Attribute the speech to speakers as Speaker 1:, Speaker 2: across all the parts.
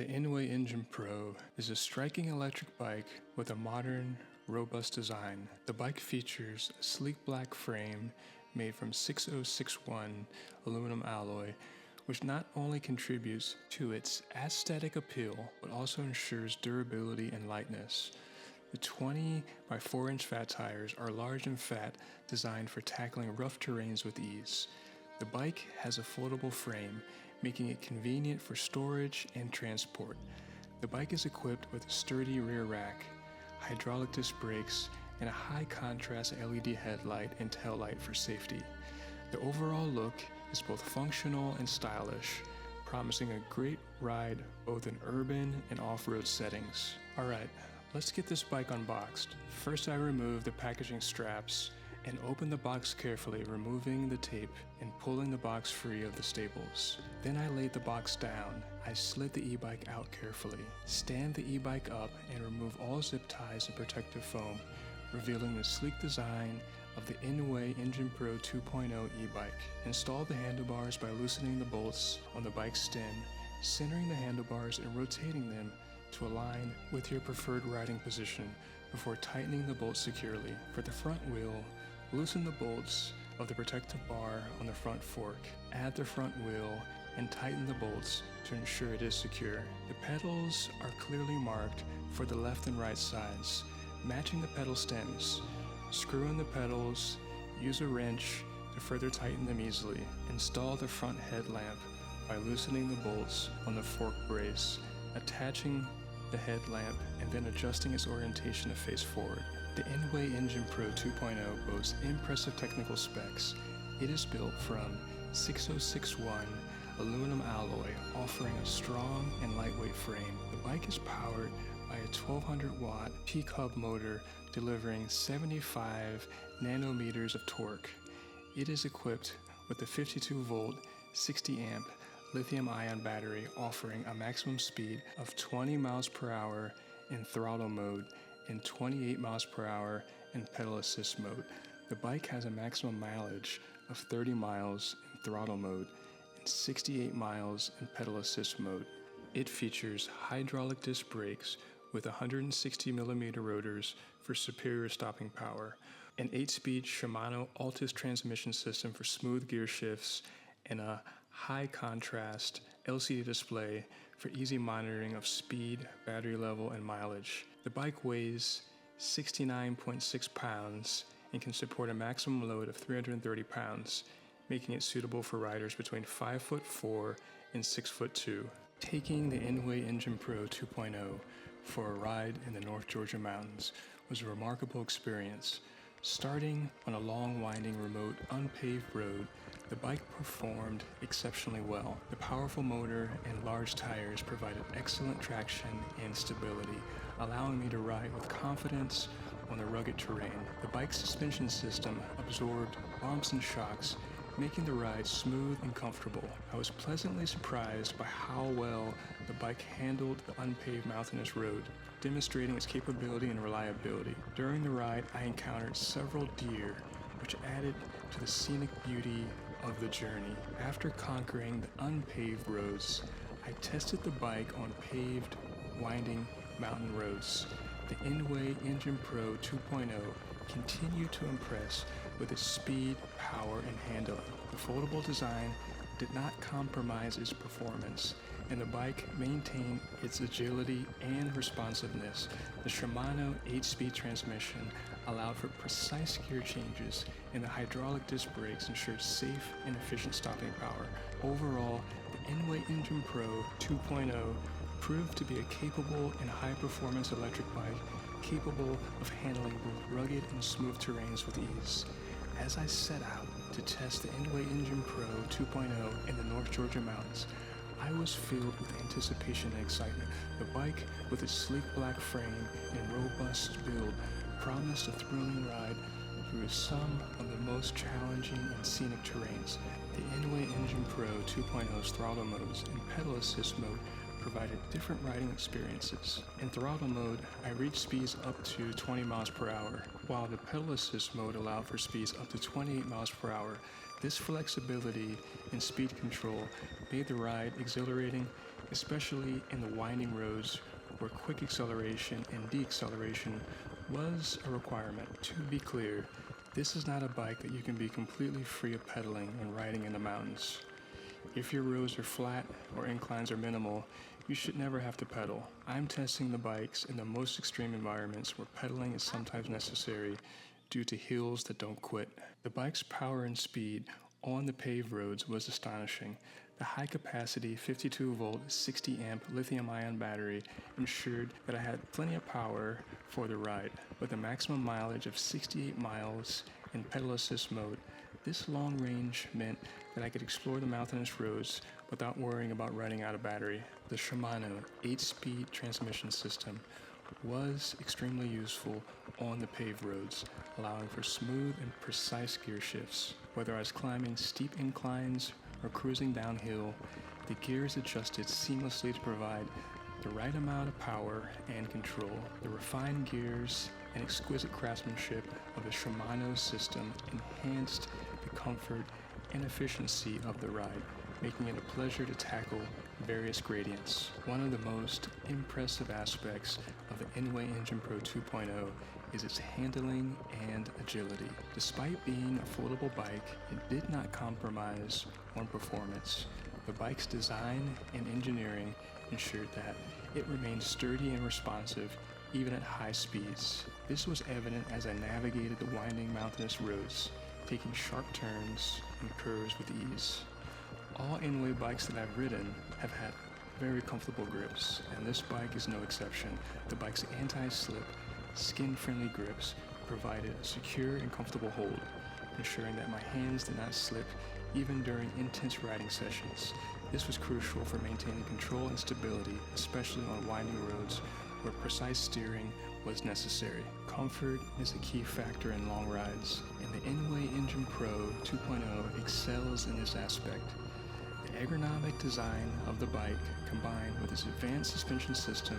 Speaker 1: The Engwe Engine Pro is a striking electric bike with a modern, robust design. The bike features a sleek black frame made from 6061 aluminum alloy, which not only contributes to its aesthetic appeal, but also ensures durability and lightness. The 20 by 4 inch fat tires are large and fat, designed for tackling rough terrains with ease. The bike has a foldable frame, making it convenient for storage and transport. The bike is equipped with a sturdy rear rack, hydraulic disc brakes, and a high contrast LED headlight and tail light for safety. The overall look is both functional and stylish, promising a great ride both in urban and off-road settings. Alright, let's get this bike unboxed. First, I remove the packaging straps and open the box carefully, removing the tape and pulling the box free of the staples. Then I laid the box down. I slid the e-bike out carefully, stand the e-bike up, and remove all zip ties and protective foam, revealing the sleek design of the Engwe Engine Pro 2.0 e-bike. Install the handlebars by loosening the bolts on the bike's stem, centering the handlebars and rotating them to align with your preferred riding position before tightening the bolts securely. For the front wheel, loosen the bolts of the protective bar on the front fork. Add the front wheel and tighten the bolts to ensure it is secure. The pedals are clearly marked for the left and right sides, matching the pedal stems. Screw in the pedals, use a wrench to further tighten them easily. Install the front headlamp by loosening the bolts on the fork brace, attaching the headlamp, and then adjusting its orientation to face forward. The Engwe Engine Pro 2.0 boasts impressive technical specs. It is built from 6061 aluminum alloy, offering a strong and lightweight frame. The bike is powered by a 1200 watt peak hub motor, delivering 75 nanometers of torque. It is equipped with a 52 volt, 60 amp lithium-ion battery, offering a maximum speed of 20 miles per hour in throttle mode and 28 miles per hour in pedal assist mode. The bike has a maximum mileage of 30 miles in throttle mode and 68 miles in pedal assist mode. It features hydraulic disc brakes with 160mm rotors for superior stopping power, an 8-speed Shimano Altus transmission system for smooth gear shifts, and a high-contrast LCD display for easy monitoring of speed, battery level, and mileage. The bike weighs 69.6 pounds and can support a maximum load of 330 pounds, making it suitable for riders between 5'4" and 6'2". Taking the Engwe Engine Pro 2.0 for a ride in the North Georgia mountains was a remarkable experience. Starting on a long, winding, remote, unpaved road, the bike performed exceptionally well. The powerful motor and large tires provided excellent traction and stability, allowing me to ride with confidence on the rugged terrain. The bike's suspension system absorbed bumps and shocks, making the ride smooth and comfortable. I was pleasantly surprised by how well the bike handled the unpaved mountainous road, demonstrating its capability and reliability. During the ride, I encountered several deer, which added to the scenic beauty of the journey. After conquering the unpaved roads, I tested the bike on paved, winding mountain roads. The Engwe Engine Pro 2.0 continued to impress with its speed, power, and handling. The foldable design did not compromise its performance, and the bike maintained its agility and responsiveness. The Shimano 8-speed transmission allowed for precise gear changes, and the hydraulic disc brakes ensured safe and efficient stopping power. Overall, the Engwe Engine Pro 2.0 proved to be a capable and high-performance electric bike capable of handling both rugged and smooth terrains with ease. As I set out to test the Engwe Engine Pro 2.0 in the North Georgia mountains, I was filled with anticipation and excitement. The bike, with its sleek black frame and robust build, promised a thrilling ride through some of the most challenging and scenic terrains. The Engwe Engine Pro 2.0's throttle modes and pedal assist mode provided different riding experiences. In throttle mode, I reached speeds up to 20 miles per hour, while the pedal assist mode allowed for speeds up to 28 miles per hour. This flexibility and speed control made the ride exhilarating especially in the winding roads where quick acceleration and deceleration was a requirement. To be clear, this is not a bike that you can be completely free of pedaling when riding in the mountains. If your roads are flat or inclines are minimal, you should never have to pedal. I'm testing the bikes in the most extreme environments where pedaling is sometimes necessary due to hills that don't quit. The bike's power and speed on the paved roads was astonishing. The high-capacity 52-volt 60-amp lithium-ion battery ensured that I had plenty of power for the ride. With a maximum mileage of 68 miles in pedal assist mode, this long range meant that I could explore the mountainous roads without worrying about running out of battery. The Shimano 8-speed transmission system was extremely useful on the paved roads, allowing for smooth and precise gear shifts. Whether I was climbing steep inclines or cruising downhill, the gears adjusted seamlessly to provide the right amount of power and control. The refined gears and exquisite craftsmanship of the Shimano system enhanced the comfort and efficiency of the ride, making it a pleasure to tackle various gradients. One of the most impressive aspects of the Engwe Engine Pro 2.0 is its handling and agility. Despite being a foldable bike, it did not compromise on performance. The bike's design and engineering ensured that it remained sturdy and responsive even at high speeds. This was evident as I navigated the winding mountainous roads, taking sharp turns and curves with ease. All Engwe bikes that I've ridden have had very comfortable grips, and this bike is no exception. The bike's anti-slip, skin-friendly grips provided a secure and comfortable hold, ensuring that my hands did not slip even during intense riding sessions. This was crucial for maintaining control and stability, especially on winding roads where precise steering was necessary. Comfort is a key factor in long rides, and the Engwe Engine Pro 2.0 excels in this aspect. The ergonomic design of the bike, combined with its advanced suspension system,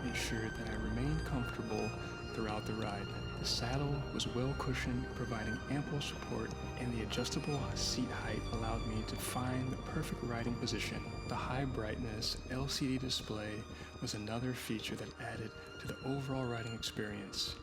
Speaker 1: ensured that I remained comfortable throughout the ride. The saddle was well cushioned, providing ample support, and the adjustable seat height allowed me to find the perfect riding position. The high brightness LCD display was another feature that added to the overall riding experience.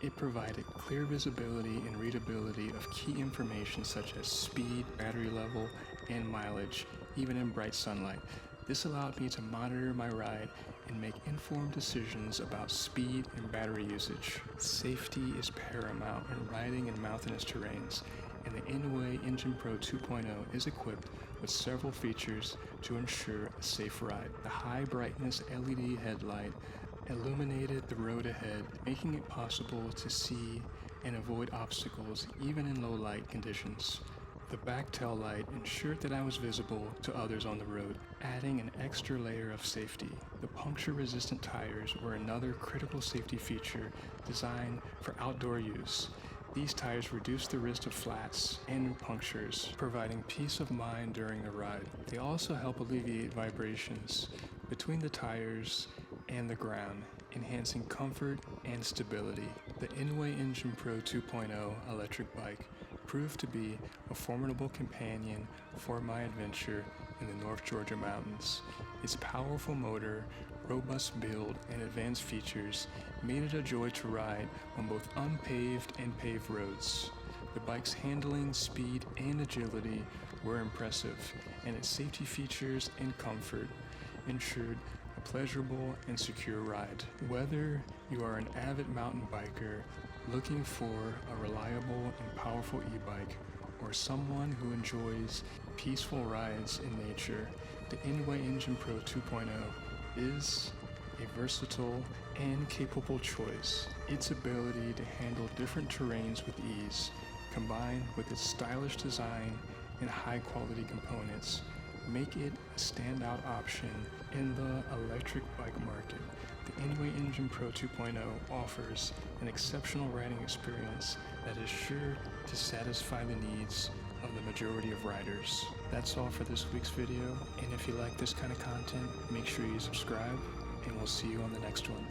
Speaker 1: It provided clear visibility and readability of key information such as speed, battery level, and mileage, even in bright sunlight. This allowed me to monitor my ride and make informed decisions about speed and battery usage. Safety is paramount in riding in mountainous terrains, and the Engwe Engine Pro 2.0 is equipped with several features to ensure a safe ride. The high brightness LED headlight illuminated the road ahead, making it possible to see and avoid obstacles even in low light conditions. The back tail light ensured that I was visible to others on the road, adding an extra layer of safety. The puncture-resistant tires were another critical safety feature designed for outdoor use. These tires reduce the risk of flats and punctures, providing peace of mind during the ride. They also help alleviate vibrations between the tires and the ground, enhancing comfort and stability. The Engwe Engine Pro 2.0 electric bike proved to be a formidable companion for my adventure in the North Georgia mountains. Its powerful motor, robust build, and advanced features made it a joy to ride on both unpaved and paved roads. The bike's handling, speed, and agility were impressive, and its safety features and comfort ensured a pleasurable and secure ride. Whether you are an avid mountain biker looking for a reliable and powerful e-bike, or someone who enjoys peaceful rides in nature, the Engwe Engine Pro 2.0 is a versatile and capable choice. Its ability to handle different terrains with ease, combined with its stylish design and high-quality components, make it a standout option in the electric bike market. The Engwe Engine Pro 2.0 offers an exceptional riding experience that is sure to satisfy the needs of the majority of riders. That's all for this week's video, and if you like this kind of content, make sure you subscribe, and we'll see you on the next one.